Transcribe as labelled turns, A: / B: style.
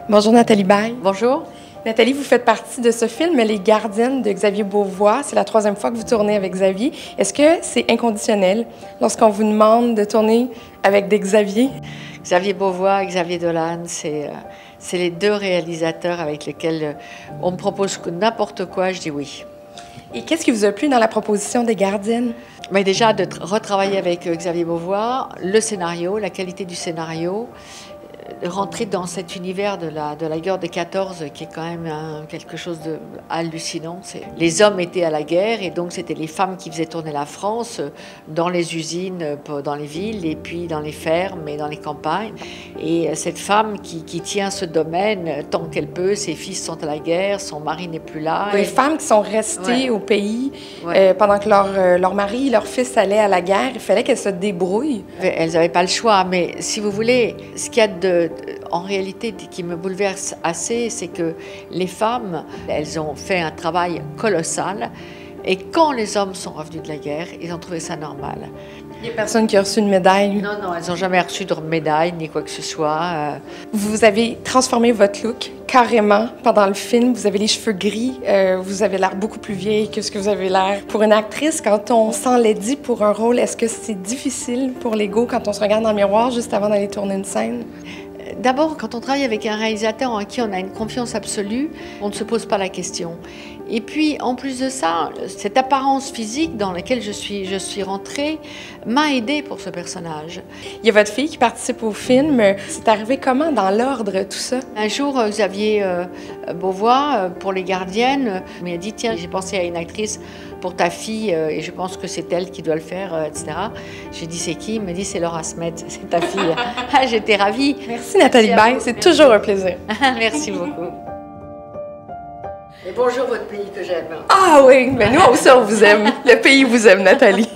A: Bonjour Nathalie Baye.
B: Bonjour.
A: Nathalie, vous faites partie de ce film Les Gardiennes de Xavier Beauvois. C'est la 3e fois que vous tournez avec Xavier. Est-ce que c'est inconditionnel lorsqu'on vous demande de tourner avec des Xavier?
B: Xavier Beauvois et Xavier Dolan, c'est les deux réalisateurs avec lesquels on me propose n'importe quoi, je dis oui.
A: Et qu'est-ce qui vous a plu dans la proposition des Gardiennes?
B: Mais déjà, de retravailler avec Xavier Beauvois, le scénario, la qualité du scénario, rentrer dans cet univers de la guerre des 14 qui est quand même quelque chose d'hallucinant. Les hommes étaient à la guerre et donc c'était les femmes qui faisaient tourner la France dans les usines, dans les villes et puis dans les fermes et dans les campagnes. Et cette femme qui tient ce domaine tant qu'elle peut, ses fils sont à la guerre, son mari n'est plus là.
A: Les femmes qui sont restées au pays pendant que leur mari, leur fils allaient à la guerre, il fallait qu'elles se débrouillent.
B: Elles n'avaient pas le choix, mais si vous voulez, ce qu'il y a en réalité qui me bouleverse assez, c'est que les femmes, elles ont fait un travail colossal et quand les hommes sont revenus de la guerre, ils ont trouvé ça normal.
A: Il n'y a personne qui a reçu une médaille?
B: Non, elles n'ont jamais reçu de médaille ni quoi que ce soit.
A: Vous avez transformé votre look carrément pendant le film. Vous avez les cheveux gris, vous avez l'air beaucoup plus vieille que ce que vous avez l'air. Pour une actrice, quand on s'enlaidit pour un rôle, est-ce que c'est difficile pour l'ego quand on se regarde dans le miroir juste avant d'aller tourner une scène?
B: D'abord, quand on travaille avec un réalisateur en qui on a une confiance absolue, on ne se pose pas la question. Et puis, en plus de ça, cette apparence physique dans laquelle je suis rentrée m'a aidée pour ce personnage.
A: Il y a votre fille qui participe au film. C'est arrivé comment, dans l'ordre, tout ça?
B: Un jour, Xavier Beauvois, pour Les Gardiennes, m'a dit « Tiens, j'ai pensé à une actrice pour ta fille et je pense que c'est elle qui doit le faire, etc. » J'ai dit « C'est qui ?» Il m'a dit « C'est Laura Smet, c'est ta fille. » J'étais ravie.
A: Merci Nathalie Baye, c'est toujours un plaisir.
B: Merci beaucoup. Et bonjour votre pays que j'aime.
A: Ah oui, mais nous aussi on vous aime. Le pays vous aime, Nathalie.